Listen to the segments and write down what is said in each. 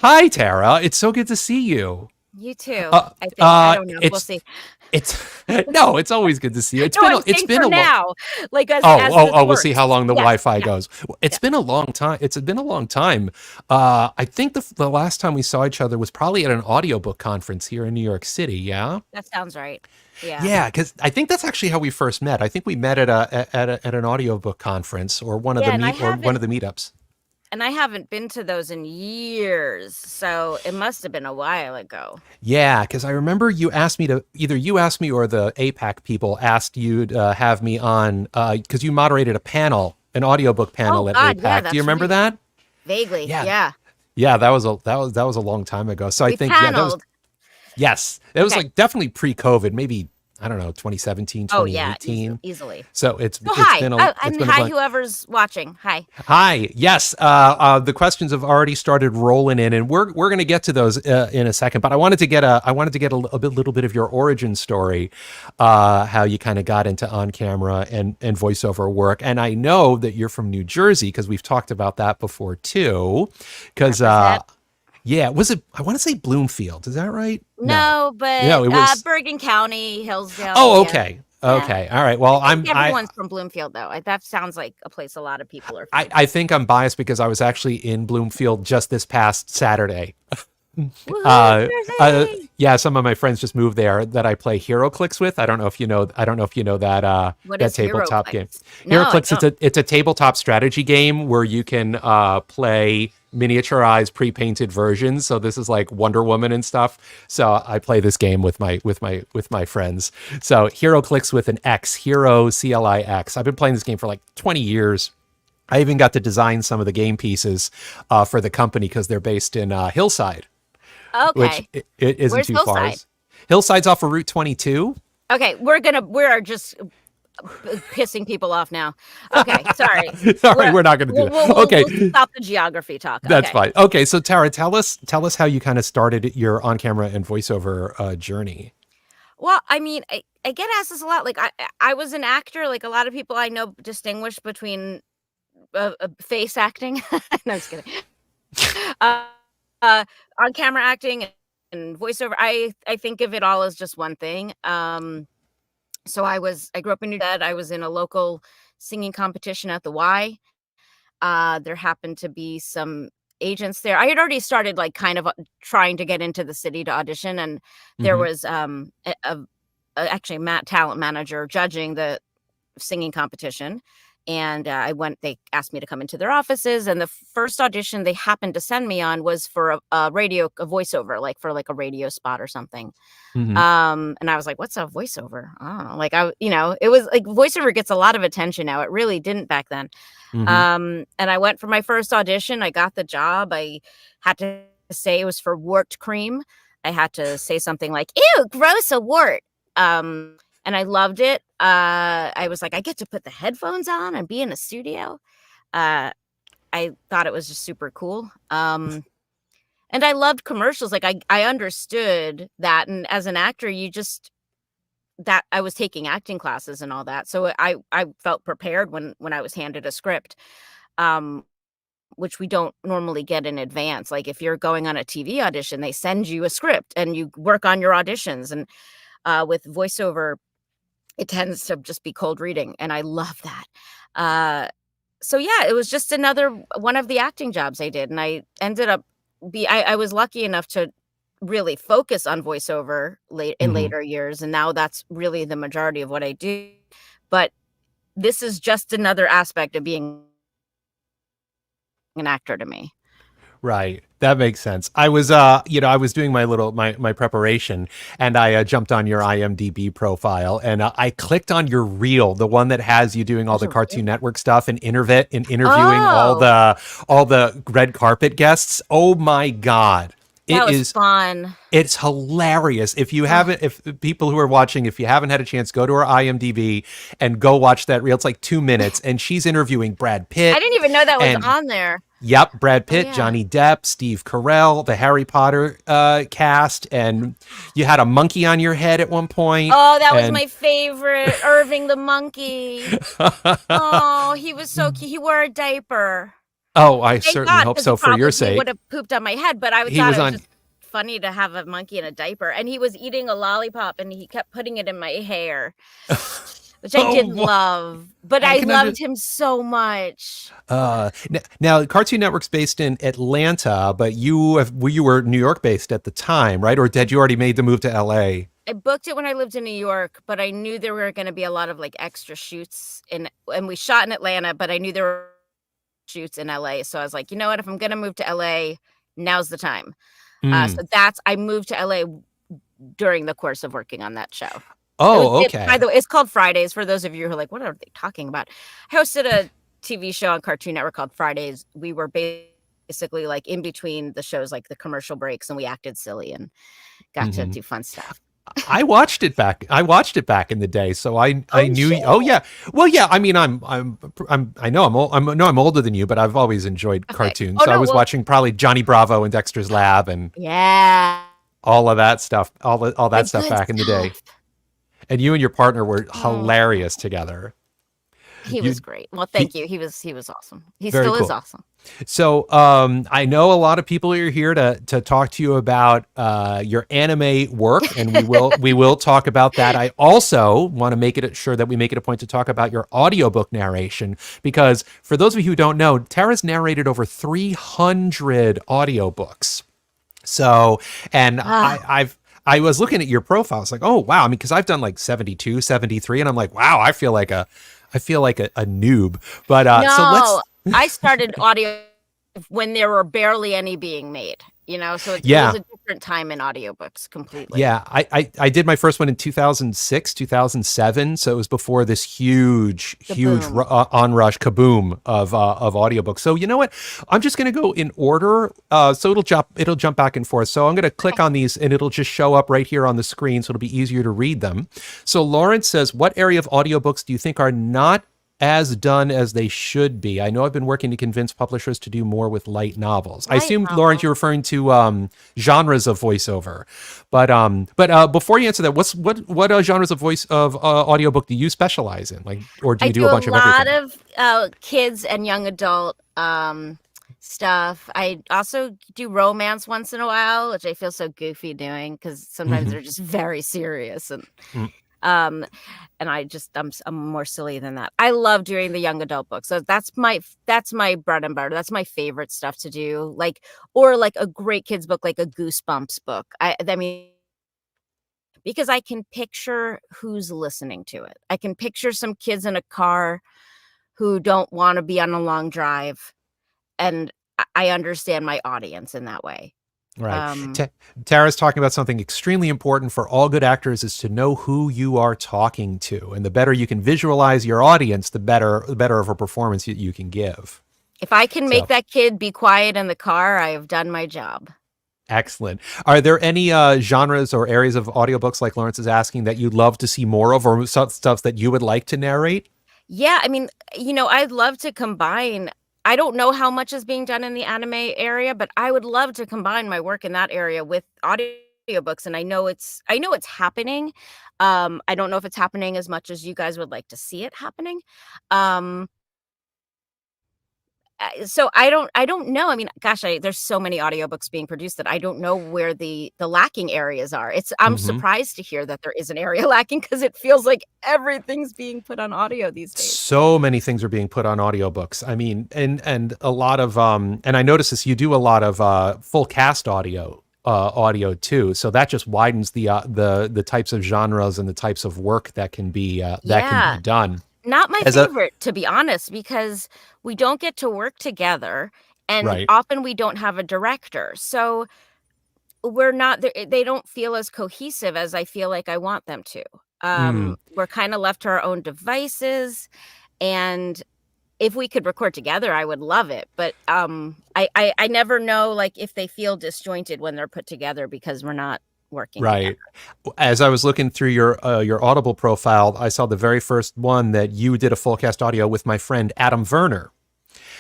Hi, Tara. It's so good to see you. You too. Uh, I think. I don't know. We'll it's see. it's no, it's always good to see you. No, I'm It's saying been for a long. now, like Oh, as oh, this oh, we'll see how works. long the Yeah, Wi-Fi yeah, goes. It's yeah. been a long time. It's been a long time. I think the last time we saw each other was probably at an audiobook conference here in New York City. Yeah. That sounds right. Yeah. Yeah, because I think that's actually how we first met. I think we met at an audiobook conference or Yeah, one of the meetups. and I haven't been to those in years, so it must have been a while ago. Yeah, because I remember you asked me to either you asked me or the APAC people asked you to have me on because you moderated a panel, an audiobook Oh panel at God, yeah, APAC. Do you that's remember right. that? Vaguely, Yeah, yeah. yeah, that was a long time ago. So I We think that was paneled. yes, it was Okay. like definitely pre-COVID, maybe I don't know, 2017, Oh yeah, 2018. easily. So So it's hi, been a it's and been a hi, fun. whoever's watching. Hi. Hi. Yes. The questions have already started rolling in, and we're going to get to those in a second. But I wanted to get little bit of your origin story, how you kind of got into on camera and voiceover work. And I know that you're from New Jersey because we've talked about that before too. Because Represent. yeah, was it? I want to say Bloomfield. Is that right? No. No, but No, it was. Bergen County, Hillsdale. Oh, Yeah, okay. yeah. Okay. All right. Well, I think everyone's from Bloomfield, though. That sounds like a place a lot of people are from. I think I'm biased because I was actually in Bloomfield just this past Saturday. Woohoo, Yeah, some of my friends just moved there that I play Hero Clicks with. I don't know if you know that What that is tabletop game. HeroClix? Hero No, I Clicks, don't. it's a tabletop strategy game where you can play miniaturized pre-painted versions. So this is like Wonder Woman and stuff. So I play this game with my friends. So Hero Clicks with an X, Hero CLIX. I've been playing this game for like 20 years. I even got to design some of the game pieces for the company because they're based in Hillside, which Okay. it isn't Where's too far. Hillside? Hillside's off of Route 22. Okay, we're just pissing people off now. Okay, sorry. Sorry, we're not going to do that. Okay, We'll stop the geography talk. that's Okay. fine. Okay, so Tara, tell us how you kind of started your on-camera and voiceover journey. Well, I mean, I get asked this a lot. Like, I was an actor. Like, a lot of people I know distinguish between face acting. No, I'm just kidding. Uh, on camera acting and voiceover. I think of it all as just one thing. So I grew up in New York. I was in a local singing competition at the Y. There happened to be some agents there. I had already started like kind of trying to get into the city to audition, and there Hmm. was actually Matt, talent manager, judging the singing competition. And they asked me to come into their offices. And the first audition they happened to send me on was for a voiceover, like for like a radio spot or something. Hmm. And I was like, what's a voiceover? I don't know. Like, it was like voiceover gets a lot of attention now. It really didn't back then. Hmm. And I went for my first audition. I got the job. I had to say it was for wart cream. I had to say something like, ew, gross, a wart. And I loved it. I was like, I get to put the headphones on and be in a studio. I thought it was just super cool. And I loved commercials. Like I understood that. And as an actor, that I was taking acting classes and all that. So I felt prepared when I was handed a script, which we don't normally get in advance. Like if you're going on a TV audition, they send you a script and you work on your auditions. And with voiceover, it tends to just be cold reading. And I love that. So yeah, it was just another one of the acting jobs I did. And I ended up I was lucky enough to really focus on voiceover in Hmm. later years. And now that's really the majority of what I do. But this is just another aspect of being an actor to me. Right. That makes sense. I was, I was doing my preparation, and I jumped on your IMDb profile, and I clicked on your reel, the one that has you doing all There's the a Cartoon real. Network stuff and interviewing Oh, all the red carpet guests. Oh my God. that It was is fun. It's hilarious. If you Oh, haven't, if people who are watching, if you haven't had a chance, go to her IMDb and go watch that reel. It's like 2 minutes, and she's interviewing Brad I Pitt didn't even know that was and on there. yep, Brad Oh Pitt, yeah. Johnny Depp, Steve Carell, the Harry Potter cast, and you had a monkey on your head at one point, Oh, that was and my favorite, Irving the monkey. Oh, he was so cute. He wore a diaper. Oh, I Thank certainly God, hope because he so for your probably would sake. have pooped on my head, but I He thought was it was on. just funny to have a monkey in a diaper, and he was eating a lollipop, and he kept putting it in my hair, which I didn't Oh, love, but I I can under. loved him so much. Now, Cartoon Network's based in Atlanta, but you were New York based at the time, right? Or had you already made the move to LA? I booked it when I lived in New York, but I knew there were gonna be a lot of, like, extra shoots and we shot in Atlanta, but I knew there were shoots in LA, so I was like, "You know what? If I'm gonna move to LA, now's the time." Mm. So I moved to LA during the course of working on that show. Oh, By okay. the way, it's called Fridays for those of you who are like, "What are they talking about?" I hosted a TV show on Cartoon Network called Fridays. We were basically, like, in between the shows, like, the commercial breaks, and we acted silly and got to Hmm. do fun stuff. I watched it back. I watched it back in the day, so I Oh, knew. shit. Oh yeah. Well, yeah. I mean, I know I'm old. I'm older than you, but I've always enjoyed Okay. cartoons. Oh, So I no, was well watching probably Johnny Bravo and Dexter's Lab and yeah. all of that stuff. All The that stuff good back in the day. stuff. And you and your partner were Oh, hilarious together. he You was great. Well, he thank you. He was awesome. He very still is cool. awesome. So I know a lot of people are here to talk to you about your anime work, and we will talk about that. I also want to make it sure that we make it a point to talk about your audiobook narration, because for those of you who don't know, Tara's narrated over 300 audiobooks. So, and Ah, I was looking at your profile. It's like, oh wow. I mean, because I've done like 72, 73, and I'm like, wow, I feel like a noob. But so let's no, I started audio when there were barely any being made, so it was yeah. a different time in audiobooks completely. Yeah, I did my first one in 2006, 2007. So it was before this huge, The huge boom. onrush kaboom of audiobooks. So you know what? I'm just going to go in order. So it'll jump back and forth. So I'm going to click Okay. on these and it'll just show up right here on the screen. So it'll be easier to read them. So Lawrence says, what area of audiobooks do you think are not as done as they should be? I know I've been working to convince publishers to do more with light novels. I Light assume, Lawrence, novel. you're referring to genres of voiceover. But before you answer that, what genres of audiobook do you specialize in? Like, or do I you do do a a bunch of lot everything? of kids and young adult stuff. I also do romance once in a while, which I feel so goofy doing because sometimes Hmm. they're just very serious um and I'm more silly than that. I love doing the young adult books. So that's my bread and butter. That's my favorite stuff to do. Like a great kids book, like a Goosebumps book. I mean, because I can picture who's listening to it. I can picture some kids in a car who don't want to be on a long drive, and I understand my audience in that way. Right. Um, Tara's talking about something extremely important for all good actors is to know who you are talking to, and the better you can visualize your audience, the better of a performance you can give. if I can make So that kid be quiet in the car, I have done my job. excellent. Are there any genres or areas of audiobooks like Lawrence is asking that you'd love to see more of, or stuff that you would like to narrate? Yeah, I mean, I'd love to combine. I don't know how much is being done in the anime area, but I would love to combine my work in that area with audiobooks, and I know it's happening. I don't know if it's happening as much as you guys would like to see it happening. Um, so I don't know. I mean, gosh, there's so many audiobooks being produced that I don't know where the lacking areas are. I'm Hmm. surprised to hear that there is an area lacking because it feels like everything's being put on audio these days. So many things are being put on audiobooks. I mean, and a lot of and I notice this, you do a lot of full cast audio too. So that just widens the types of genres and the types of work that can be Yeah. done. Not my As a favorite, to be honest, because we don't get to work together, and right. often we don't have a director. So we're not they don't feel as cohesive as I feel like I want them to. Mm, We're kinda left to our own devices, and if we could record together, I would love it, but, I never know, like, if they feel disjointed when they're put together because we're not working together. right. As I was looking through your Audible profile, I saw the very first one that you did a full cast audio with my friend Adam Werner.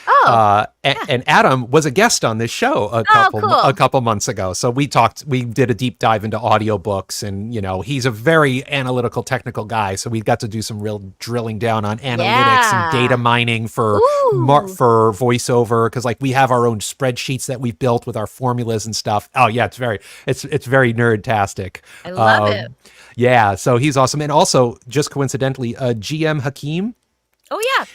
Oh, yeah. And Adam was a guest on this show a cool. couple months ago. So we did a deep dive into audiobooks, and he's a very analytical, technical guy. So we got to do some real drilling down on analytics and data mining for voiceover, because like we have our own spreadsheets that we've built with our formulas and stuff. Oh yeah, it's very nerd-tastic. I love it. Yeah, so he's awesome, and also just coincidentally, GM Hakeem. Oh yeah.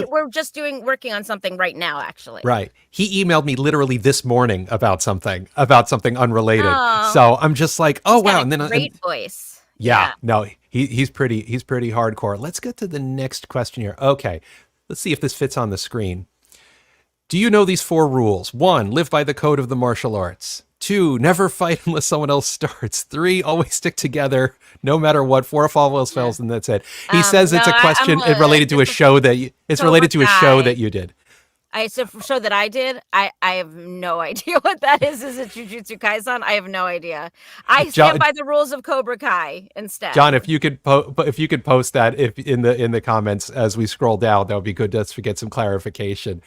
We're just working on something right now, actually. Right. He emailed me literally this morning about something unrelated. Oh. So I'm just like, oh wow, and then great voice. Yeah. No, he's pretty hardcore. Let's get to the next question here. Okay, let's see if this fits on the screen. Do you know these 4 rules? 1, live by the code of the martial arts. 2, never fight unless someone else starts. 3, always stick together no matter what. 4, if all else fails, and that's it. He says it's a question related to a show that you did. It's a show that I did. I have no idea what that is. Is it Jujutsu Kaisen? I have no idea. I stand by the rules of Cobra Kai instead. John, if you could post that in the comments as we scroll down, that would be good just to get some clarification.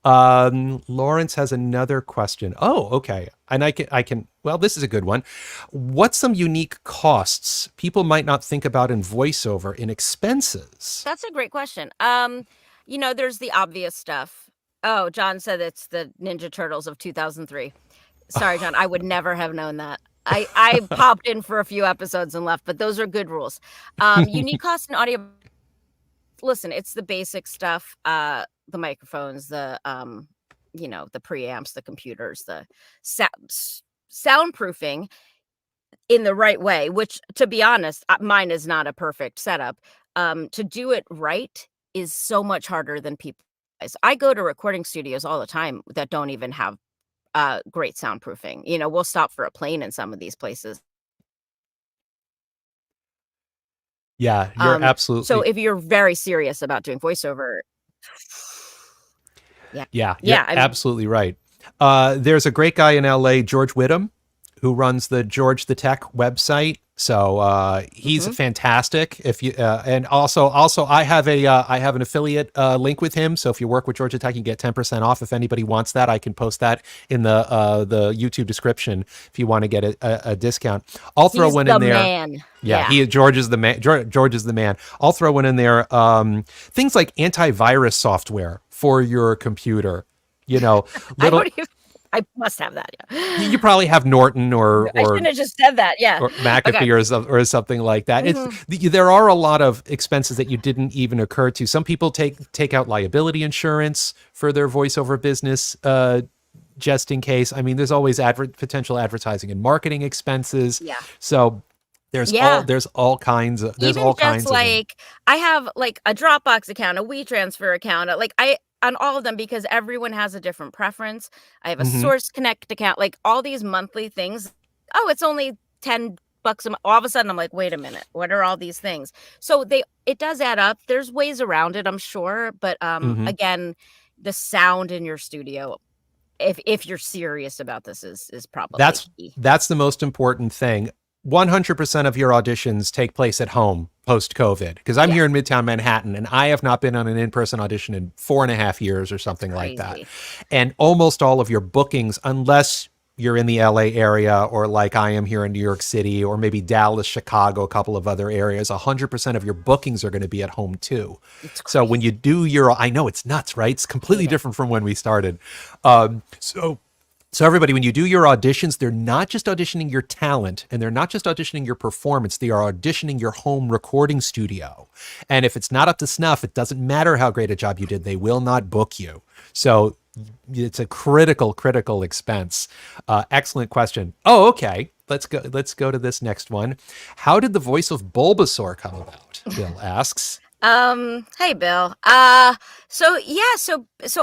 Lawrence has another question. Oh, okay. And I can, well, this is a good one. What's some unique costs people might not think about in voiceover in expenses? That's a great question. There's the obvious stuff. Oh, John said it's the Ninja Turtles of 2003. Sorry, John, I would never have known that. I popped in for a few episodes and left, but those are good rules. Unique costs in audio. Listen, it's the basic stuff. The microphones, the preamps, the computers, the soundproofing in the right way, which, to be honest, mine is not a perfect setup. To do it right is so much harder than people realize. I go to recording studios all the time that don't even have great soundproofing. We'll stop for a plane in some of these places. Yeah, you're absolutely. So if you're very serious about doing voiceover, you're absolutely right. There's a great guy in LA, George Whittam, who runs the George the Tech website. So he's fantastic. If you and also I have an affiliate link with him. So if you work with George the Tech, you get 10% off. If anybody wants that, I can post that in the YouTube description if you want to get a discount. I'll throw one in there. Man. Yeah, George is the man. George is the man. I'll throw one in there. Things like antivirus software for your computer. I must have that. Yeah. You probably have Norton or I shouldn't have just said that. Yeah, or McAfee or something like that. There are a lot of expenses that you didn't even occur to. Some people take out liability insurance for their voiceover business, just in case. I mean, there's always potential advertising and marketing expenses. Yeah. So there's all kinds of like I have like a Dropbox account, a WeTransfer account, on all of them, because everyone has a different preference. I have a Source Connect account, like all these monthly things. Oh, it's only $10 a month. All of a sudden I'm like, wait a minute, what are all these things? So it does add up. There's ways around it, I'm sure. But again, the sound in your studio, if you're serious about this, is probably key. That's the most important thing. 100% of your auditions take place at home post-COVID, because I'm here in Midtown Manhattan and I have not been on an in-person audition in 4.5 years or something like that. And almost all of your bookings, unless you're in the LA area or like I am here in New York City or maybe Dallas, Chicago, a couple of other areas, 100% of your bookings are going to be at home too. So when you do I know it's nuts, right? It's completely different from when we started. So everybody, when you do your auditions, they're not just auditioning your talent and they're not just auditioning your performance, they are auditioning your home recording studio. And if it's not up to snuff, it doesn't matter how great a job you did, they will not book you. So it's a critical expense. Excellent question. Oh, okay. Let's go to this next one. How did the voice of Bulbasaur come about? Bill asks. Hey Bill. So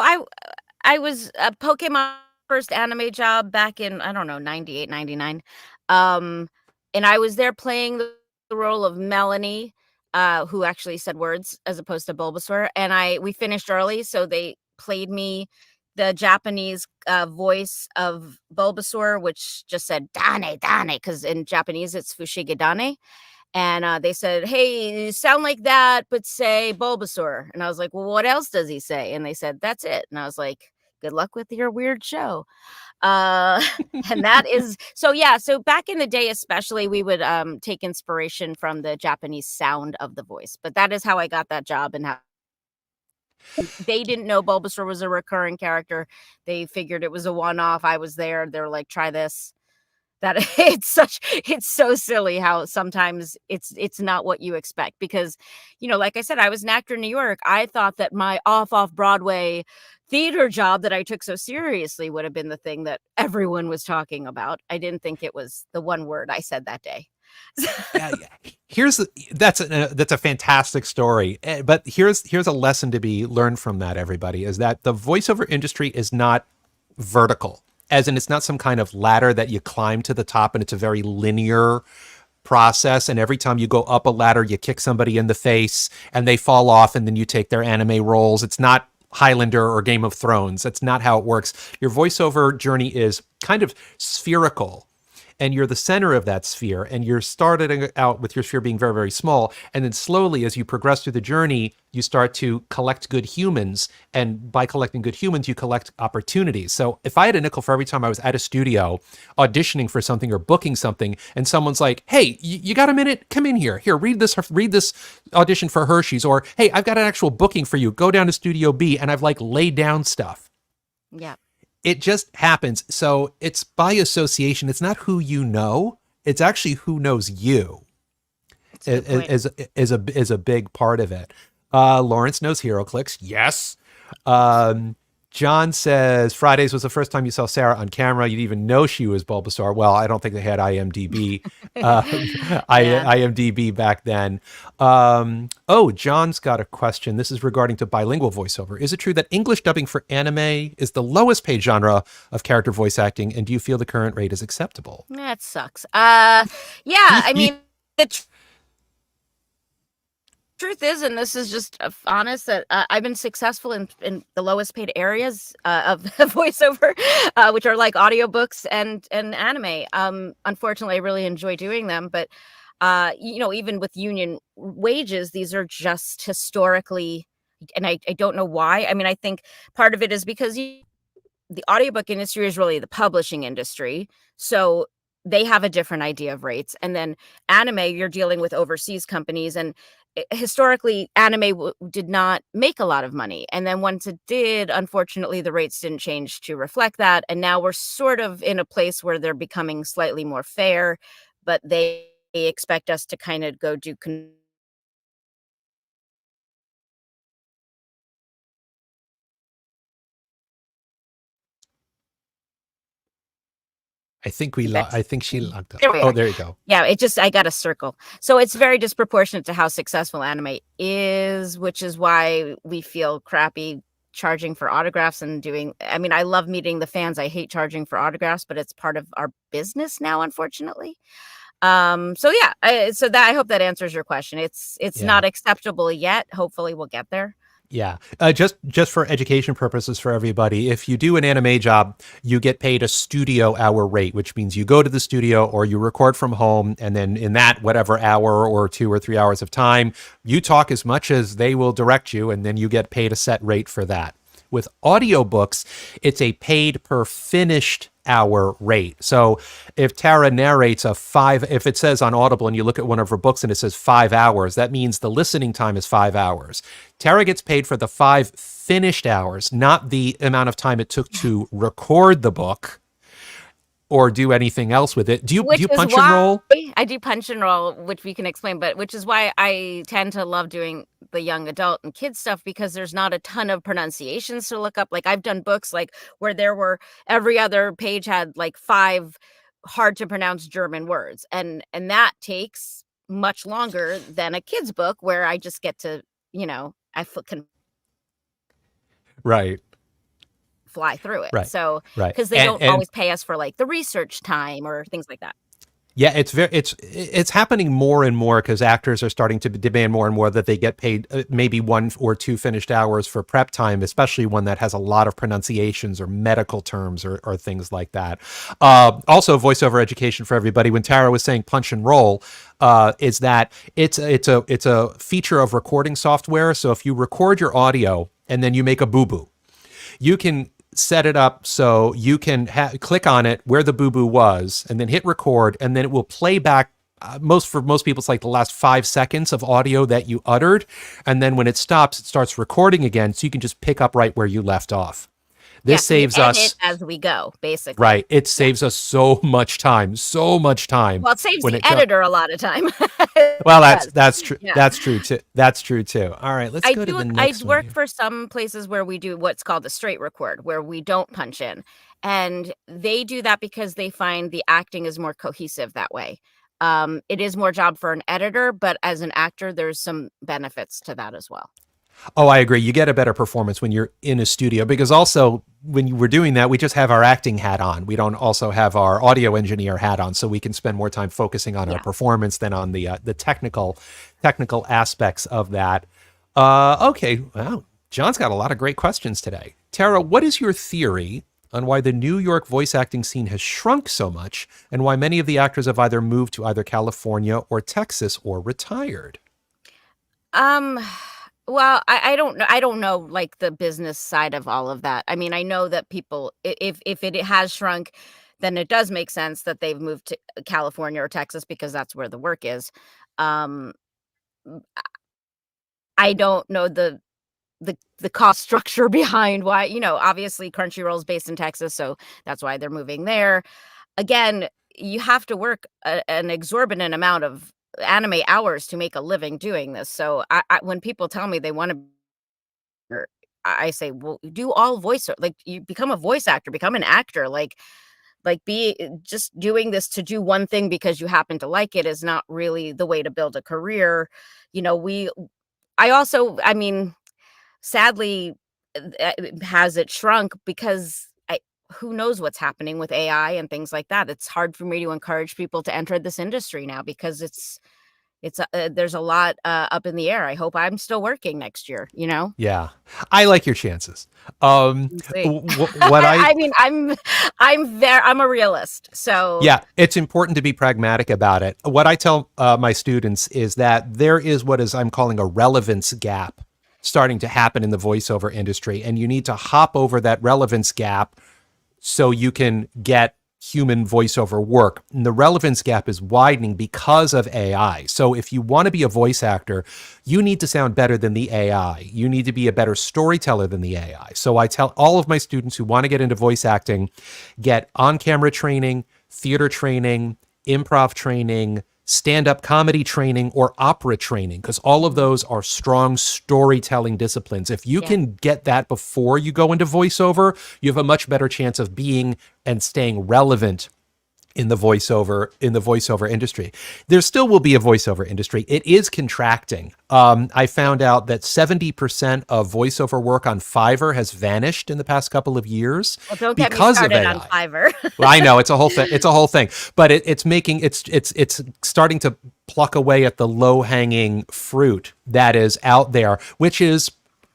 I was a Pokemon first anime job back in, I don't know, 98, 99. And I was there playing the role of Melanie, who actually said words as opposed to Bulbasaur. And we finished early, so they played me the Japanese voice of Bulbasaur, which just said Dane, Dane, because in Japanese it's Fushigi Dane. And they said, "Hey, you sound like that, but say Bulbasaur." And I was like, "Well, what else does he say?" And they said, "That's it." And I was like, "Good luck with your weird show." Uh, and that is so yeah. So back in the day, especially, we would take inspiration from the Japanese sound of the voice. But that is how I got that job, and how they didn't know Bulbasaur was a recurring character. They figured it was a one-off. I was there. They're like, "Try this." That it's so silly how sometimes it's not what you expect, because, like I said, I was an actor in New York. I thought that my off Broadway theater job that I took so seriously would have been the thing that everyone was talking about. I didn't think it was the one word I said that day. Yeah, that's a fantastic story. But here's a lesson to be learned from that, everybody, is that the voiceover industry is not vertical, as in it's not some kind of ladder that you climb to the top and it's a very linear process, and every time you go up a ladder you kick somebody in the face and they fall off and then you take their anime roles. It's not Highlander or Game of Thrones. That's not how it works. Your voiceover journey is kind of spherical, and you're the center of that sphere, and you're starting out with your sphere being very, very small, and then slowly as you progress through the journey you start to collect good humans, and by collecting good humans you collect opportunities. So if I had a nickel for every time I was at a studio auditioning for something or booking something and someone's like, "Hey, you got a minute? Come in here, read this audition for Hershey's," or, "Hey, I've got an actual booking for you, go down to Studio B," and I've like laid down stuff. Yeah. It just happens. So it's by association. It's not who you know. It's actually who knows you is a big part of it. Lawrence knows HeroClix. Yes. John says Fridays was the first time you saw Sarah on camera. You didn't even know she was Bulbasaur. Well, I don't think they had IMDb, IMDb back then. John's got a question. This is regarding to bilingual voiceover. Is it true that English dubbing for anime is the lowest paid genre of character voice acting? And do you feel the current rate is acceptable? That sucks. Yeah, I mean, the truth is, and this is just honest, that I've been successful in the lowest paid areas of voiceover, which are like audiobooks and anime. Unfortunately, I really enjoy doing them, but even with union wages, these are just historically, and I don't know why. I mean, I think part of it is because the audiobook industry is really the publishing industry, so they have a different idea of rates. And then anime, you're dealing with overseas companies, and historically anime did not make a lot of money, and then once it did, unfortunately the rates didn't change to reflect that, and now we're sort of in a place where they're becoming slightly more fair, but they expect us to kind of go do I think I think she logged up. There we Oh, are. there you go. Yeah, I got a circle. So it's very disproportionate to how successful anime is, which is why we feel crappy charging for autographs and I mean, I love meeting the fans. I hate charging for autographs, but it's part of our business now, unfortunately. So yeah, I hope that answers your question. It's not acceptable yet. Hopefully we'll get there. Yeah. Just for education purposes for everybody, if you do an anime job, you get paid a studio hour rate, which means you go to the studio or you record from home. And then in that, whatever hour or 2 or 3 hours of time, you talk as much as they will direct you. And then you get paid a set rate for that. With audiobooks, it's a paid per finished hour rate. So if Tara narrates if it says on Audible and you look at one of her books and it says 5 hours, that means the listening time is 5 hours. Tara gets paid for the 5 finished hours, not the amount of time it took to record the book or do anything else with it. Do you punch and roll? I do punch and roll, which we can explain, but which is why I tend to love doing the young adult and kids stuff, because there's not a ton of pronunciations to look up. Like I've done books like where every other page had like 5 hard to pronounce German words, and that takes much longer than a kid's book where I just get to, I can Right. fly through it. Right. So Right. because they don't always pay us for like the research time or things like that. Yeah, it's happening more and more because actors are starting to demand more and more that they get paid maybe 1 or 2 finished hours for prep time, especially one that has a lot of pronunciations or medical terms or things like that. Also, voiceover education for everybody. When Tara was saying punch and roll, is that it's a feature of recording software. So if you record your audio and then you make a boo boo, you can set it up so you can click on it where the boo-boo was and then hit record, and then it will play back for most people it's like the last 5 seconds of audio that you uttered, and then when it stops it starts recording again, so you can just pick up right where you left off. This so saves us it as we go, basically. Right. It saves us so much time. Well, it saves the editor a lot of time. Well, that's true. Yeah. That's true too. That's true too. All right, let's go to the next one. I work for some places where we do what's called a straight record, where we don't punch in. And they do that because they find the acting is more cohesive that way. It is more job for an editor, but as an actor, there's some benefits to that as well. Oh, I agree. You get a better performance when you're in a studio, because also when we're doing that, we just have our acting hat on. We don't also have our audio engineer hat on, so we can spend more time focusing on our performance than on the technical aspects of that. Okay, wow. John's got a lot of great questions today. Tara, what is your theory on why the New York voice acting scene has shrunk so much, and why many of the actors have either moved to either California or Texas or retired? Well, I don't know. I don't know like the business side of all of that. I mean, I know that people, if it has shrunk, then it does make sense that they've moved to California or Texas because that's where the work is. Um, I don't know the cost structure behind why, obviously Crunchyroll is based in Texas, so that's why they're moving there. Again, you have to work an exorbitant amount of anime hours to make a living doing this. So when people tell me they want to, I say, well, do all voice, like you become a voice actor, become an actor, like be just doing this to do one thing because you happen to like it is not really the way to build a career. I mean, sadly, has it shrunk because who knows what's happening with AI and things like that. It's hard for me to encourage people to enter this industry now because there's a lot up in the air. I hope I'm still working next year, Yeah, I like your chances. I mean, I'm a realist, so yeah, it's important to be pragmatic about it. What I tell my students is that there is what I'm calling a relevance gap starting to happen in the voiceover industry, and you need to hop over that relevance gap so you can get human voiceover work. And the relevance gap is widening because of AI. So if you want to be a voice actor, you need to sound better than the AI. You need to be a better storyteller than the AI. So I tell all of my students who want to get into voice acting, get on-camera training, theater training, improv training, stand-up comedy training, or opera training, because all of those are strong storytelling disciplines. If you can get that before you go into voiceover, you have a much better chance of being and staying relevant in the voiceover industry. There still will be a voiceover industry. It is contracting. I found out that 70% of voiceover work on Fiverr has vanished in the past couple of years because of AI. On Fiverr. Well, I know it's a whole thing. It's a whole thing, but it's starting to pluck away at the low-hanging fruit that is out there, which is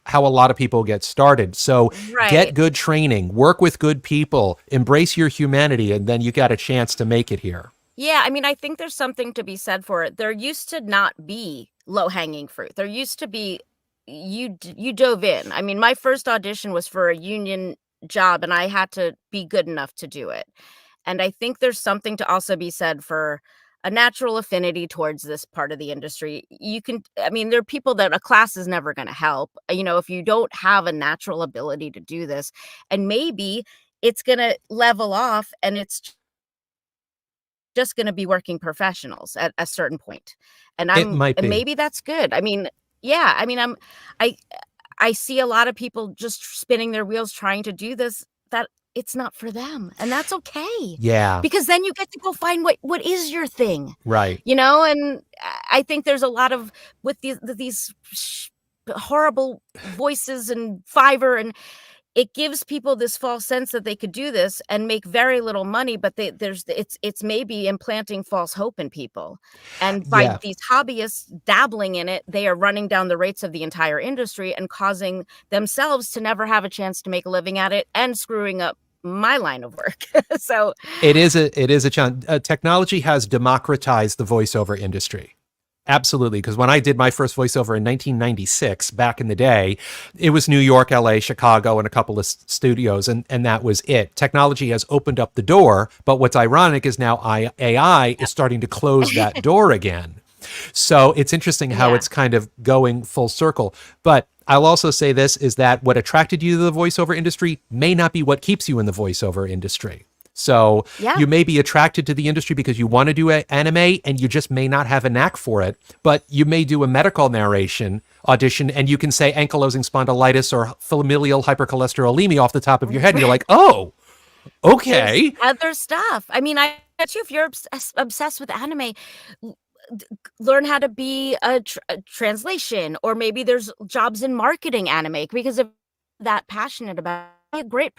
how a lot of people get started. So get good training, work with good people, embrace your humanity, and then you got a chance to make it here. Yeah, I mean, I think there's something to be said for it. There used to not be low-hanging fruit. There used to be, you dove in. I mean, my first audition was for a union job, and I had to be good enough to do it. And I think there's something to also be said for a natural affinity towards this part of the industry. There are people that a class is never going to help, if you don't have a natural ability to do this, and maybe it's going to level off and it's just going to be working professionals at a certain point. And maybe that's good. I mean, yeah, I mean, I see a lot of people just spinning their wheels trying to do this, that it's not for them, and that's okay. Yeah. Because then you get to go find what is your thing. Right. And I think there's a lot of with these horrible voices and Fiverr, and it gives people this false sense that they could do this and make very little money, but it's maybe implanting false hope in people. And by Yeah. these hobbyists dabbling in it, they are running down the rates of the entire industry and causing themselves to never have a chance to make a living at it and screwing up my line of work. So it is a challenge. Technology has democratized the voiceover industry. Absolutely. Because when I did my first voiceover in 1996, back in the day, it was New York, LA, Chicago, and a couple of studios, and that was it. Technology has opened up the door, but what's ironic is now AI is starting to close that door again. So it's interesting how it's kind of going full circle. But I'll also say this, is that what attracted you to the voiceover industry may not be what keeps you in the voiceover industry. So you may be attracted to the industry because you want to do anime and you just may not have a knack for it, but you may do a medical narration audition and you can say ankylosing spondylitis or familial hypercholesterolemia off the top of your head. And you're like, oh, okay. There's other stuff. I mean, I bet you if you're obsessed with anime, learn how to be a translation, or maybe there's jobs in marketing anime, because if that passionate about it, great.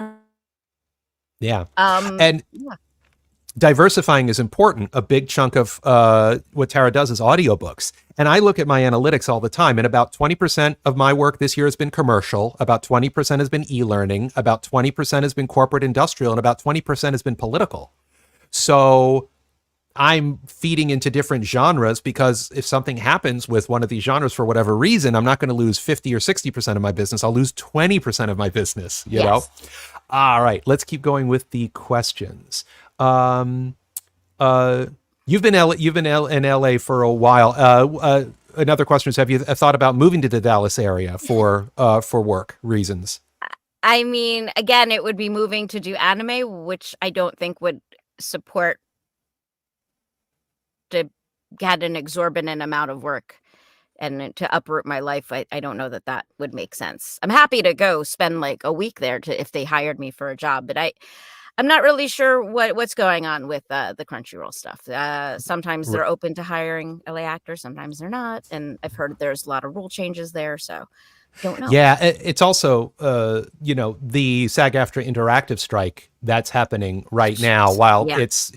Yeah. And diversifying is important. A big chunk of what Tara does is audiobooks. And I look at my analytics all the time, and about 20% of my work this year has been commercial, about 20% has been e-learning, about 20% has been corporate industrial, and about 20% has been political. So I'm feeding into different genres, because if something happens with one of these genres for whatever reason, I'm not going to lose 50 or 60% of my business. I'll lose 20% of my business, you know? All right, let's keep going with the questions. You've been in LA for a while. Another question is, have you thought about moving to the Dallas area for work reasons? I mean, again, it would be moving to do anime, which I don't think would support to get an exorbitant amount of work and to uproot my life. I don't know that would make sense. I'm happy to go spend like a week there if they hired me for a job, but I'm not really sure what's going on with the Crunchyroll stuff. Sometimes they're open to hiring LA actors, sometimes they're not, and I've heard there's a lot of rule changes there, so don't know. Yeah, it's also the SAG-AFTRA interactive strike that's happening right now, while it's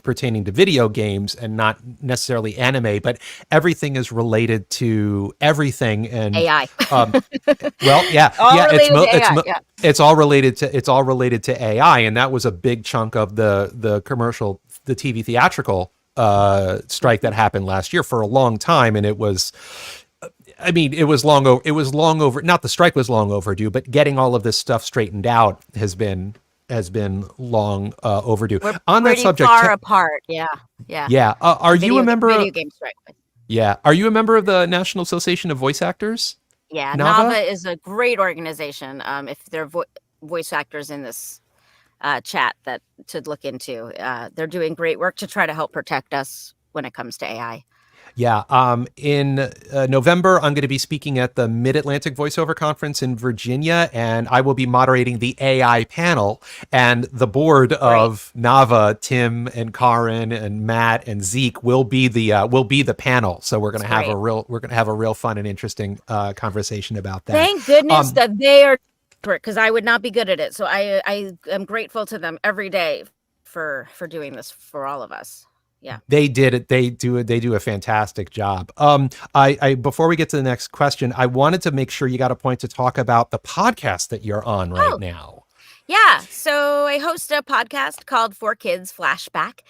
pertaining to video games and not necessarily anime, but everything is related to everything, and AI. It's all related to AI, and that was a big chunk of the TV theatrical strike that happened last year for a long time, and it was long over. Not the strike was long overdue, but getting all of this stuff straightened out has been long overdue. We're on that subject, far apart. Yeah. Are you a member? Video game strike. Yeah. Are you a member of the National Association of Voice Actors? Yeah, NAVA is a great organization. If there are voice actors in this chat that to look into, they're doing great work to try to help protect us when it comes to AI. Yeah. In November, I'm going to be speaking at the Mid-Atlantic Voiceover Conference in Virginia, and I will be moderating the AI panel. And the board of NAVA, Tim and Karin and Matt and Zeke will be the panel. So we're going to have a real fun and interesting conversation about that. Thank goodness that they are, because I would not be good at it. So I am grateful to them every day for doing this for all of us. Yeah, they did it. They do a fantastic job. I before we get to the next question, I wanted to make sure you got a point to talk about the podcast that you're on right now. Yeah, so I host a podcast called 4Kids Flashback.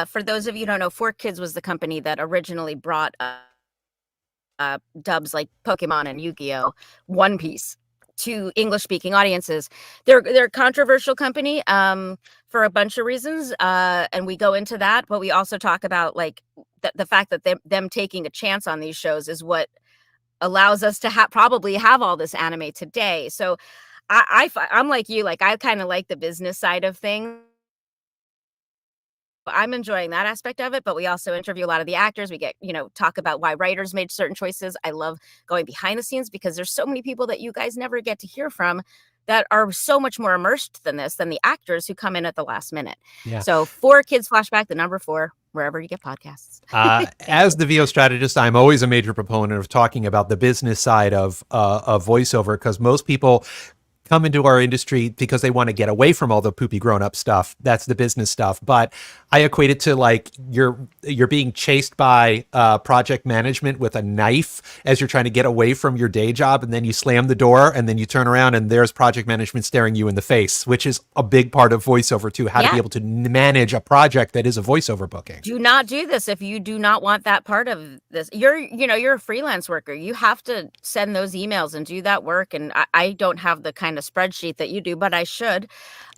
For those of you who don't know, 4Kids was the company that originally brought dubs like Pokemon and Yu-Gi-Oh, One Piece to English-speaking audiences. They're a controversial company for a bunch of reasons, and we go into that. But we also talk about like the fact that them taking a chance on these shows is what allows us to probably have all this anime today. So I'm like you, like I kind of like the business side of things. I'm enjoying that aspect of it, but we also interview a lot of the actors. We get, talk about why writers made certain choices. I love going behind the scenes because there's so many people that you guys never get to hear from that are so much more immersed than the actors who come in at the last minute. Yeah. So 4Kids Flashback, the number 4, wherever you get podcasts. As the VO strategist, I'm always a major proponent of talking about the business side of voiceover, because most people come into our industry because they want to get away from all the poopy grown-up stuff. That's the business stuff. But I equate it to like you're being chased by project management with a knife as you're trying to get away from your day job, and then you slam the door and then you turn around and there's project management staring you in the face, which is a big part of voiceover too, how to be able to manage a project that is a voiceover booking. Do not do this if you do not want that part of this. You're a freelance worker. You have to send those emails and do that work. And I don't have the kind of spreadsheet that you do, but I should.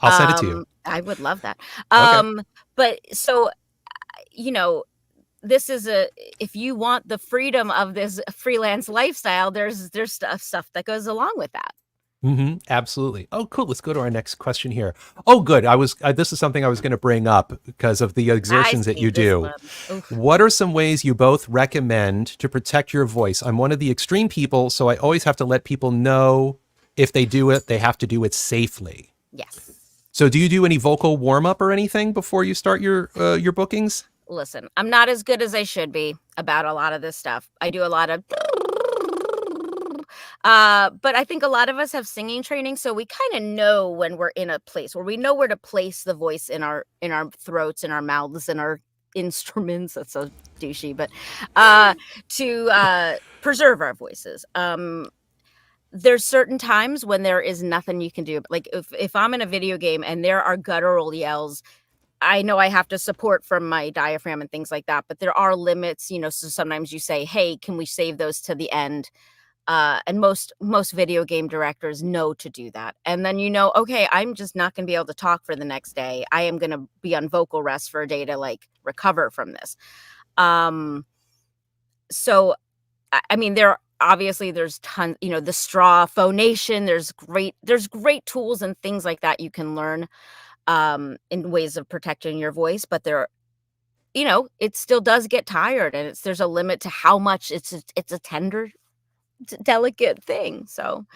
I'll send it to you. I would love that. Okay. But so, this is if you want the freedom of this freelance lifestyle, there's stuff that goes along with that. Absolutely. Oh, cool. Let's go to our next question here. Oh, good. This is something I was going to bring up because of the exertions that you do. What are some ways you both recommend to protect your voice? I'm one of the extreme people, so I always have to let people know if they do it, they have to do it safely. Yes. So do you do any vocal warm up or anything before you start your bookings? Listen, I'm not as good as I should be about a lot of this stuff. I do a lot of but I think a lot of us have singing training, so we kind of know when we're in a place where we know where to place the voice in our throats, in our mouths, in our instruments. That's so douchey, but to preserve our voices. There's certain times when there is nothing you can do. Like if I'm in a video game and there are guttural yells, I know I have to support from my diaphragm and things like that, but there are limits, so sometimes you say, hey, can we save those to the end? And most video game directors know to do that. And then, okay, I'm just not going to be able to talk for the next day. I am going to be on vocal rest for a day to like recover from this. So, I mean, there's tons, the straw phonation, there's great tools and things like that you can learn in ways of protecting your voice, but it still does get tired, and there's a limit to how much it's a tender, delicate thing. So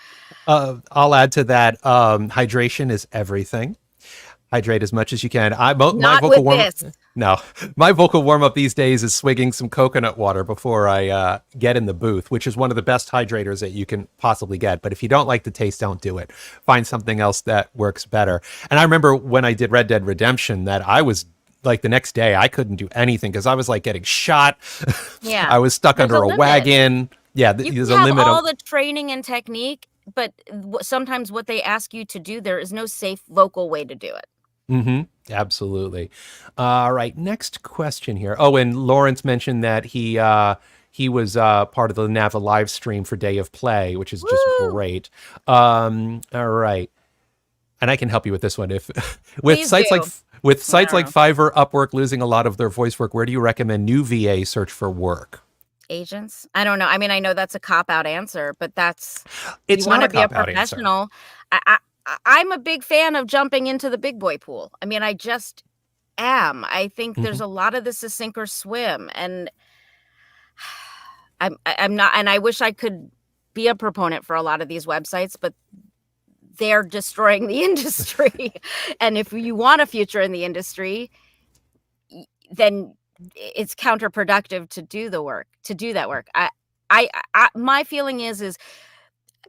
I'll add to that. Hydration is everything. Hydrate as much as you can. My vocal warm up these days is swigging some coconut water before I get in the booth, which is one of the best hydrators that you can possibly get. But if you don't like the taste, don't do it. Find something else that works better. And I remember when I did Red Dead Redemption that I was like the next day I couldn't do anything because I was like getting shot. Yeah, I was stuck under a wagon. Yeah, there's a limit. All the training and technique, but sometimes what they ask you to do, there is no safe vocal way to do it. Absolutely. All right. Next question here. Oh, and Lawrence mentioned that he was part of the Nava live stream for Day of Play, which is just great. All right. And I can help you with this one. If with sites like Fiverr, Upwork losing a lot of their voice work, where do you recommend new VA search for work? Agents? I don't know. I mean, I know that's a cop-out answer, but it's you want to be a Answer. professional. I'm a big fan of jumping into the big boy pool. I mean, I just am. I think there's a lot of this is sink or swim, and I'm not. And I wish I could be a proponent for a lot of these websites, but they're destroying the industry. And if you want a future in the industry, then it's counterproductive to do that work. My feeling is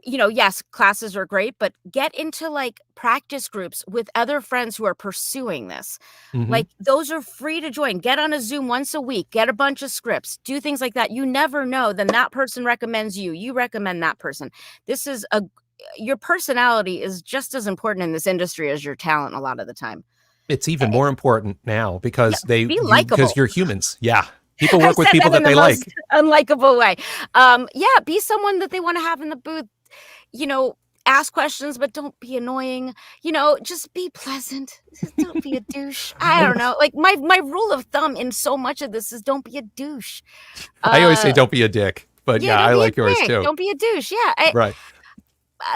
yes, classes are great, but get into like practice groups with other friends who are pursuing this. Like those are free to join. Get on a Zoom once a week, get a bunch of scripts, do things like that. You never know. Then that person recommends you. You recommend that person. Your personality is just as important in this industry as your talent a lot of the time. It's even more important now because because you're humans. Yeah. People work with said people that they like. Unlikable way. Be someone that they want to have in the booth. Ask questions, but don't be annoying. Just be pleasant. Don't be a douche. I don't know. Like my rule of thumb in so much of this is don't be a douche. I always say don't be a dick, but I like yours too. Don't be a douche. Yeah. Right.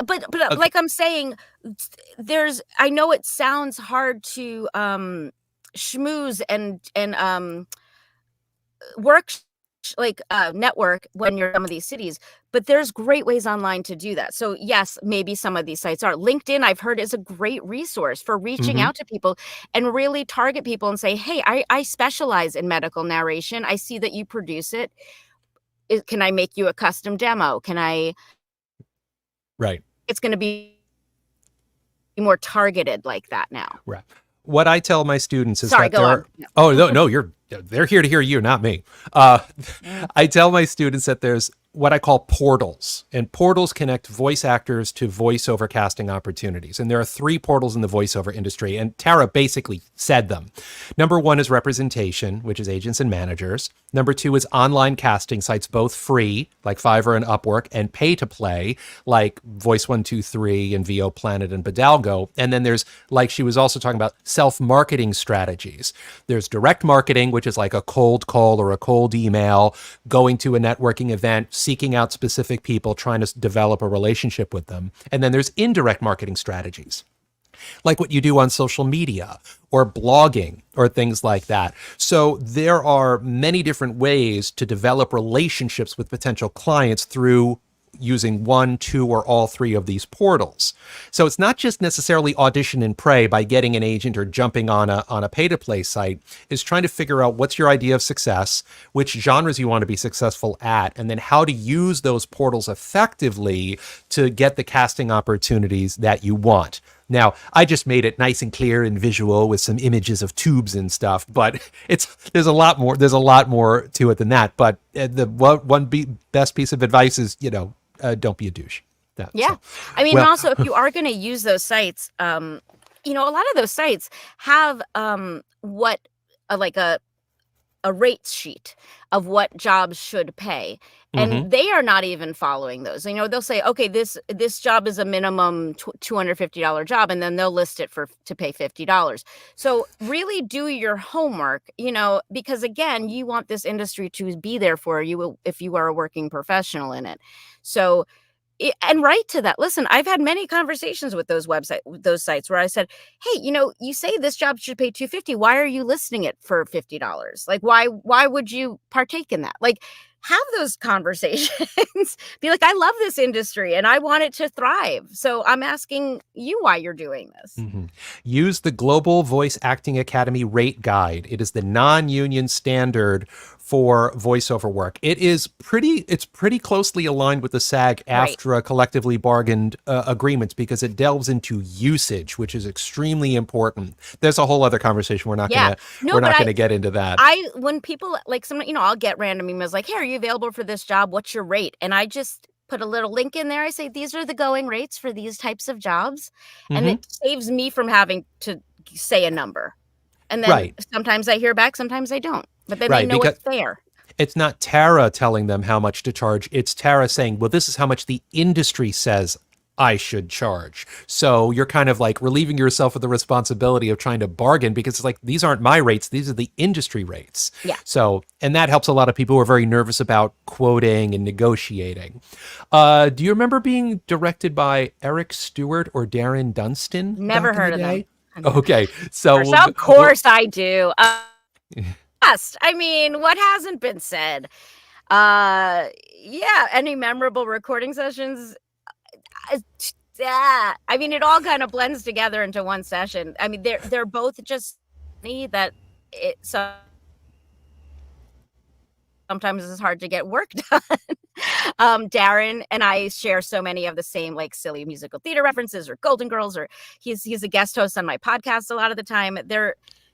But like I'm saying, I know it sounds hard to schmooze and work network when you're in some of these cities, but there's great ways online to do that. So yes, maybe some of these sites are. LinkedIn, I've heard, is a great resource for reaching out to people and really target people and say, hey, I specialize in medical narration. I see that you produce it. Can I make you a custom demo? Can I? Right. It's going to be more targeted like that now. Right. What I tell my students is Sorry, that go there on. are, oh, no, they're here to hear you, not me. I tell my students that there's what I call portals, and portals connect voice actors to voiceover casting opportunities. And there are 3 portals in the voiceover industry, and Tara basically said them. Number 1 is representation, which is agents and managers. Number 2 is online casting sites, both free, like Fiverr and Upwork, and pay to play, like Voice123 and VO Planet and Badalgo. And then there's, like she was also talking about, self-marketing strategies. There's direct marketing, which is like a cold call or a cold email, going to a networking event, seeking out specific people, trying to develop a relationship with them. And then there's indirect marketing strategies, like what you do on social media or blogging or things like that. So there are many different ways to develop relationships with potential clients through using 1, 2, or all 3 of these portals. So it's not just necessarily audition and pray by getting an agent or jumping on a pay-to-play site. It's trying to figure out what's your idea of success, which genres you want to be successful at, and then how to use those portals effectively to get the casting opportunities that you want. Now, I just made it nice and clear and visual with some images of tubes and stuff, but there's a lot more to it than that. But the best piece of advice is, don't be a douche. Yeah. So, I mean, also, if you are going to use those sites, a lot of those sites have a rates sheet of what jobs should pay. And they are not even following those. They'll say, okay, this job is a minimum $250 job, and then they'll list it to pay $50. So really do your homework, because again, you want this industry to be there for you if you are a working professional in it. So, and write to that. Listen, I've had many conversations with those sites where I said, hey, you say this job should pay $250. Why are you listing it for $50? Like, why would you partake in that? Like, have those conversations. Be like, I love this industry and I want it to thrive. So I'm asking you why you're doing this. Use the Global Voice Acting Academy rate guide. It is the non-union standard for voiceover work. It's pretty closely aligned with the SAG-AFTRA collectively bargained agreements, because it delves into usage, which is extremely important. There's a whole other conversation. We're not gonna get into that. When people I'll get random emails like, hey, are you available for this job? What's your rate? And I just put a little link in there. I say, these are the going rates for these types of jobs. And it saves me from having to say a number. And then sometimes I hear back, sometimes I don't. But then they know it's fair. It's not Tara telling them how much to charge. It's Tara saying, well, this is how much the industry says I should charge. So you're kind of like relieving yourself of the responsibility of trying to bargain, because it's like, these aren't my rates. These are the industry rates. Yeah. So, and that helps a lot of people who are very nervous about quoting and negotiating. Do you remember being directed by Eric Stewart or Darren Dunstan? Never heard of them. Okay. So of course I do. I mean, what hasn't been said? Any memorable recording sessions? I mean, it all kind of blends together into one session. I mean, they're both just me that sometimes it's hard to get work done. Darren and I share so many of the same like silly musical theater references or Golden Girls, or he's a guest host on my podcast a lot of the time.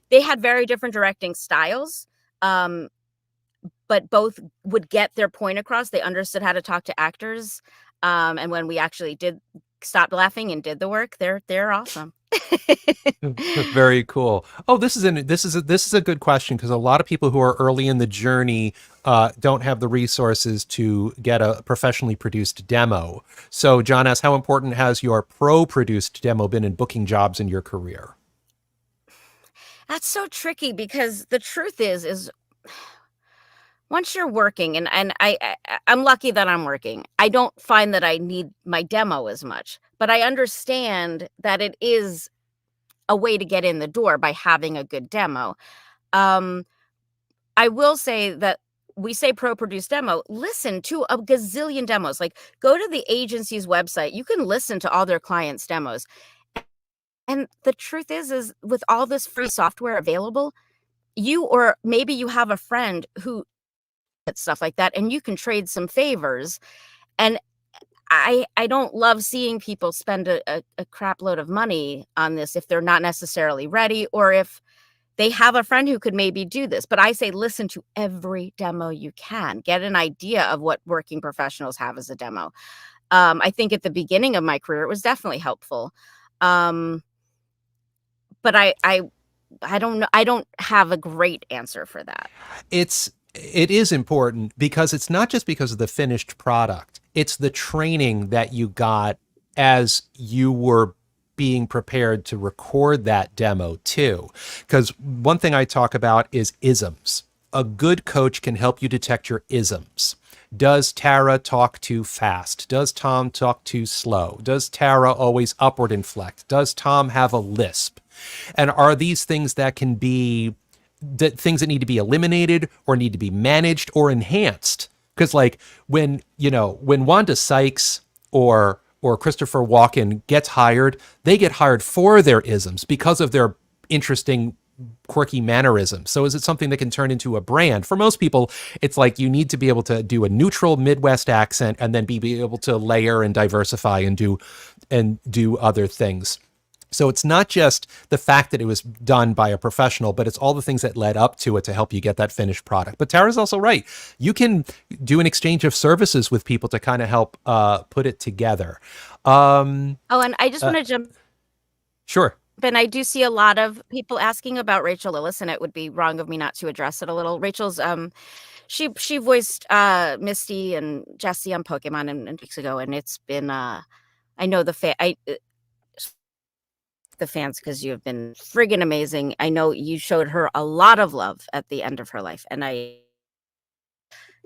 They had very different directing styles, but both would get their point across. They understood how to talk to actors. And when we actually stopped laughing and did the work, they're awesome. Very cool. Oh, this is a good question, because a lot of people who are early in the journey don't have the resources to get a professionally produced demo. So John asks, how important has your pro-produced demo been in booking jobs in your career? That's so tricky, because the truth is once you're working, and I'm lucky that I'm working, I don't find that I need my demo as much, but I understand that it is a way to get in the door by having a good demo. I will say that we say pro-produced demo, listen to a gazillion demos. Like, go to the agency's website. You can listen to all their clients' demos. And the truth is with all this free software available, or maybe you have a friend who stuff like that, and you can trade some favors. And I don't love seeing people spend a crap load of money on this if they're not necessarily ready, or if they have a friend who could maybe do this. But I say listen to every demo you can. Get an idea of what working professionals have as a demo. I think at the beginning of my career, it was definitely helpful. But I don't know. I don't have a great answer for that. It is important because it's not just because of the finished product. It's the training that you got as you were being prepared to record that demo too. Because one thing I talk about is isms. A good coach can help you detect your isms. Does Tara talk too fast? Does Tom talk too slow? Does Tara always upward inflect? Does Tom have a lisp? And are these things that can be things that need to be eliminated or need to be managed or enhanced? Because like when Wanda Sykes or Christopher Walken gets hired, they get hired for their isms because of their interesting quirky mannerisms. So is it something that can turn into a brand? For most people, it's like you need to be able to do a neutral Midwest accent and then be able to layer and diversify and do other things. So it's not just the fact that it was done by a professional, but it's all the things that led up to it to help you get that finished product. But Tara's also right. You can do an exchange of services with people to kind of help put it together. And I just want to jump. Sure. And I do see a lot of people asking about Rachel Lillis, and it would be wrong of me not to address it a little. Rachel's she voiced Misty and Jessie on Pokemon and weeks ago, and it's been I know the fans because you have been friggin' amazing. I know you showed her a lot of love at the end of her life, and I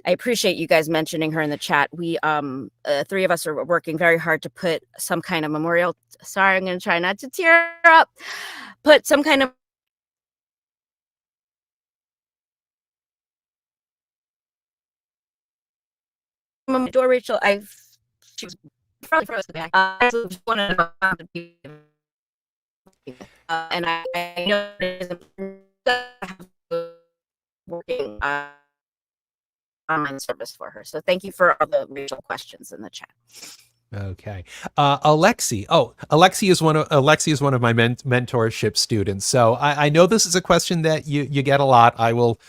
appreciate you guys mentioning her in the chat. We three of us are working very hard to put some kind of memorial. Sorry, I'm going to try not to tear up. Put some kind of memorial. Rachel, she was probably froze the back. I just wanted to and I know it is working online service for her. So thank you for all the Rachel questions in the chat. Okay. Alexi. Oh, Alexi is one of my mentorship students. So I know this is a question that you get a lot. I will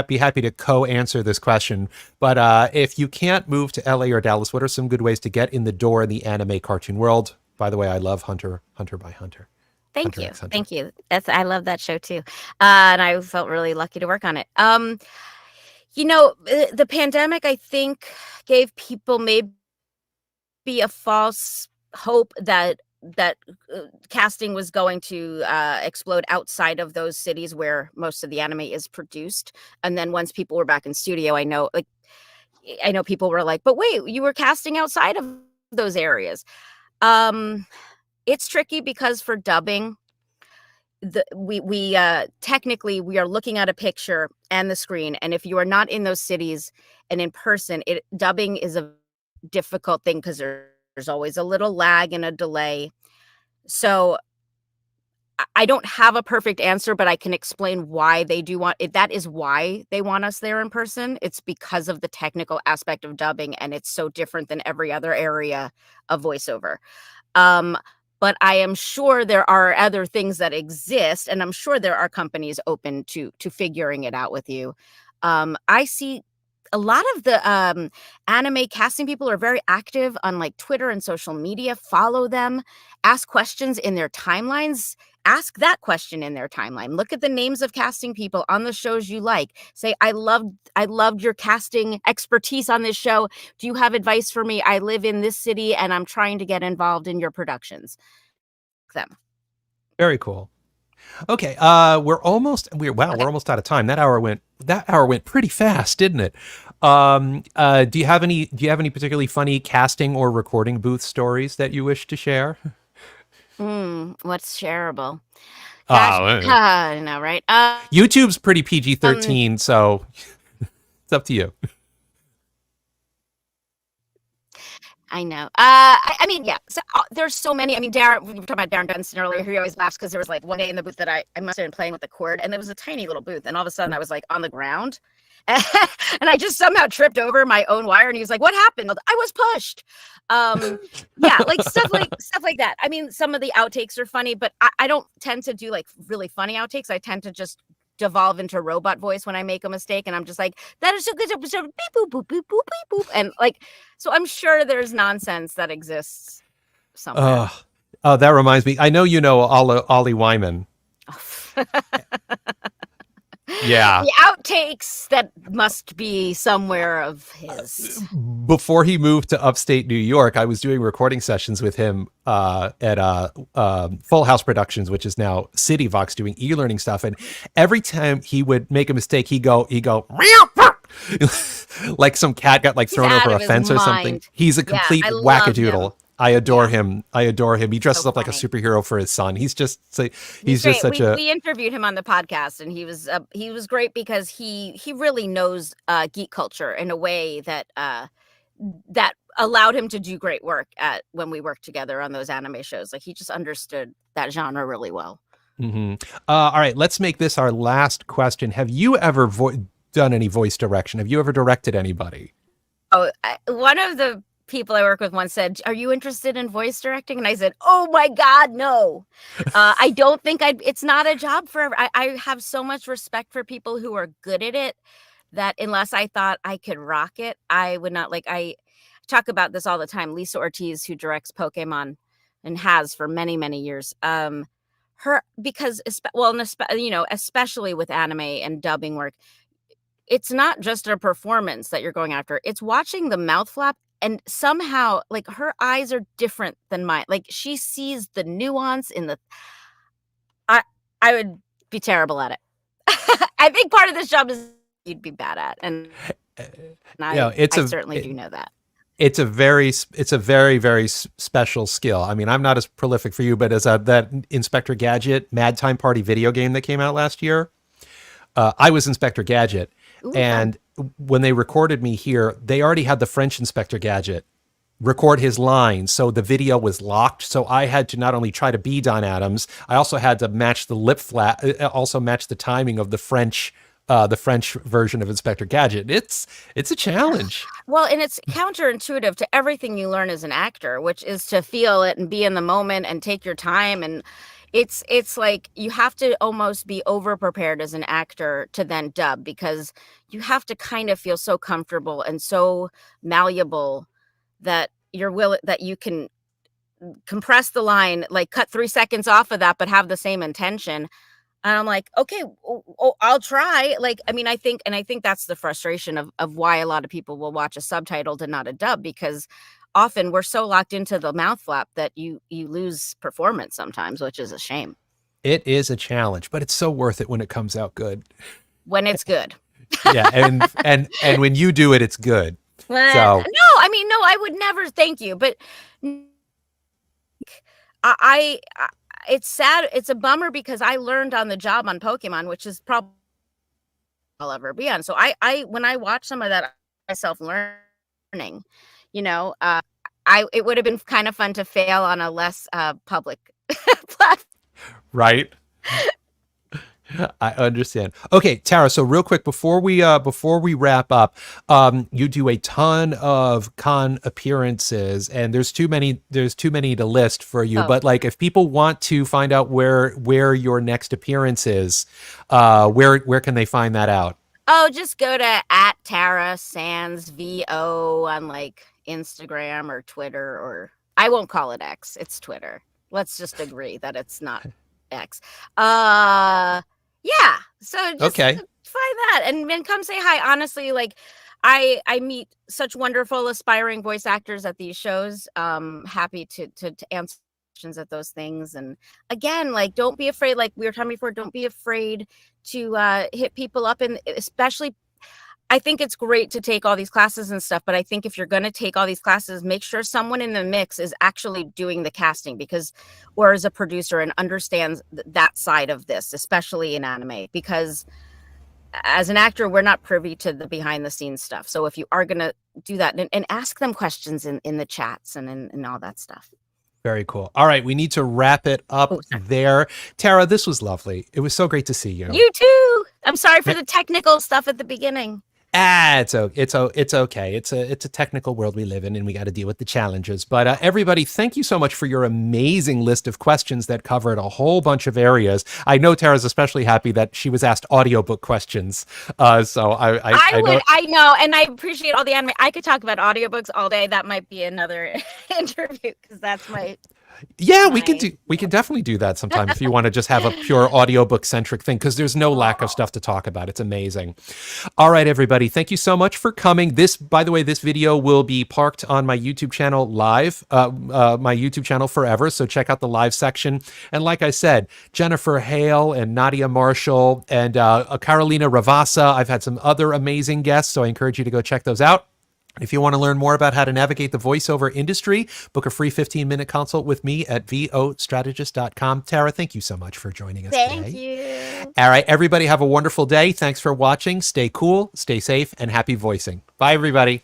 be happy to co-answer this question. But if you can't move to LA or Dallas, what are some good ways to get in the door in the anime cartoon world? By the way, I love Hunter by Hunter. Thank you. Thank you. I love that show too. And I felt really lucky to work on it. The pandemic, I think, gave people maybe a false hope that casting was going to explode outside of those cities where most of the anime is produced. And then once people were back in studio, I know people were like, but wait, you were casting outside of those areas. It's tricky because for dubbing, we technically we are looking at a picture and the screen, and if you are not in those cities and in person, dubbing is a difficult thing because there's always a little lag and a delay. So I don't have a perfect answer, but I can explain why they do want it. That is why they want us there in person. It's because of the technical aspect of dubbing, and it's so different than every other area of voiceover. But I am sure there are other things that exist, and I'm sure there are companies open to figuring it out with you. I see a lot of the anime casting people are very active on like Twitter and social media. Follow them, ask questions in their timelines. Ask that question in their timeline. Look at the names of casting people on the shows you like. Say, I loved your casting expertise on this show. Do you have advice for me? I live in this city and I'm trying to get involved in your productions. Them. Very cool. Okay, we're almost out of time. That hour went pretty fast, didn't it? Do you have any particularly funny casting or recording booth stories that you wish to share? What's shareable? I know, right? YouTube's pretty PG-13, so it's up to you. I know. I mean, yeah. So there's so many. I mean, Darren. We were talking about Darren Dunstan earlier. He always laughs because there was like one day in the booth that I must have been playing with the cord, and there was a tiny little booth, and all of a sudden I was like on the ground, and I just somehow tripped over my own wire, and he was like, "What happened?" I was pushed. Yeah, like stuff like that. I mean, some of the outtakes are funny, but I don't tend to do like really funny outtakes. I tend to just devolve into robot voice when I make a mistake, and I'm just like, that is so good, beep boop boop boop boop beep boop, and like, so I'm sure there's nonsense that exists somewhere. Oh, that reminds me. I know you know Ollie Wyman. Yeah. The outtakes that must be somewhere of his. Before he moved to upstate New York, I was doing recording sessions with him at Full House Productions, which is now City Vox, doing e-learning stuff. And every time he would make a mistake, he'd go, like some cat got like thrown over a fence or something. He's a complete wackadoodle. I adore him. He dresses up like a superhero for his son. He's just such a. We interviewed him on the podcast, and he was great because he really knows geek culture in a way that that allowed him to do great work when we worked together on those anime shows. Like, he just understood that genre really well. Mm-hmm. All right, let's make this our last question. Have you ever done any voice direction? Have you ever directed anybody? Oh, one of the people I work with once said, "Are you interested in voice directing?" And I said, "Oh my God, no." I don't think it's not a job for, I have so much respect for people who are good at it that unless I thought I could rock it, I would not. Like, I talk about this all the time. Lisa Ortiz, who directs Pokemon and has for many, many years, because especially with anime and dubbing work, it's not just a performance that you're going after. It's watching the mouth flap. And somehow, like, her eyes are different than mine. Like, she sees the nuance in the. I would be terrible at it. I think part of this job is you'd be bad at, and I certainly do know that. It's a very, very special skill. I mean, I'm not as prolific for you, but as that Inspector Gadget Mad Time Party video game that came out last year, I was Inspector Gadget. Ooh, and when they recorded me here, they already had the French Inspector Gadget record his lines. So the video was locked. So I had to not only try to be Don Adams, I also had to match the lip flat, also match the timing of the French version of Inspector Gadget. It's a challenge. Well, and it's counterintuitive to everything you learn as an actor, which is to feel it and be in the moment and take your time. And it's like you have to almost be over prepared as an actor to then dub, because you have to kind of feel so comfortable and so malleable that you can compress the line, like cut 3 seconds off of that, but have the same intention. And I'm like, okay, I'll try. Like, I mean, I think that's the frustration of why a lot of people will watch a subtitled and not a dub, because often we're so locked into the mouth flap that you lose performance sometimes, which is a shame. It is a challenge, but it's so worth it when it comes out good. When it's good. Yeah, and when you do it, it's good. So no, I would never. Thank you, but I it's sad. It's a bummer because I learned on the job on Pokemon, which is probably I'll ever be on. So I when I watch some of that myself learning, it would have been kind of fun to fail on a less public platform. Right. I understand. Okay, Tara. So real quick before we wrap up, you do a ton of con appearances, and there's too many to list for you. Oh. But like, if people want to find out where your next appearance is, where can they find that out? Oh, just go to @TaraSansVO on like Instagram or Twitter, or I won't call it X. It's Twitter. Let's just agree that it's not X. Yeah. So just find that and then come say hi. Honestly, like I meet such wonderful aspiring voice actors at these shows. Happy to answer questions at those things. And again, like, don't be afraid. Like we were talking before, don't be afraid to hit people up, and especially I think it's great to take all these classes and stuff, but I think if you're going to take all these classes, make sure someone in the mix is actually doing the casting, or as a producer, and understands that side of this, especially in anime, because as an actor, we're not privy to the behind the scenes stuff. So if you are going to do that, and ask them questions in the chats and in all that stuff. Very cool. All right, we need to wrap it up there. Tara, this was lovely. It was so great to see you. You too. I'm sorry for the technical stuff at the beginning. It's okay. It's a technical world we live in, and we got to deal with the challenges. But everybody, thank you so much for your amazing list of questions that covered a whole bunch of areas. I know Tara's especially happy that she was asked audiobook questions. So I know, and I appreciate all the anime. I could talk about audiobooks all day. That might be another interview because that's my. Yeah, we can definitely do that sometime if you want to just have a pure audiobook centric thing, because there's no lack of stuff to talk about. It's amazing. All right, everybody. Thank you so much for coming. By the way, this video will be parked on my YouTube channel live, my YouTube channel forever. So check out the live section. And like I said, Jennifer Hale and Nadia Marshall and Carolina Ravassa. I've had some other amazing guests, so I encourage you to go check those out. If you want to learn more about how to navigate the voiceover industry, book a free 15-minute consult with me at vostrategist.com. Tara, thank you so much for joining us today. Thank you. All right, everybody have a wonderful day. Thanks for watching. Stay cool, stay safe, and happy voicing. Bye, everybody.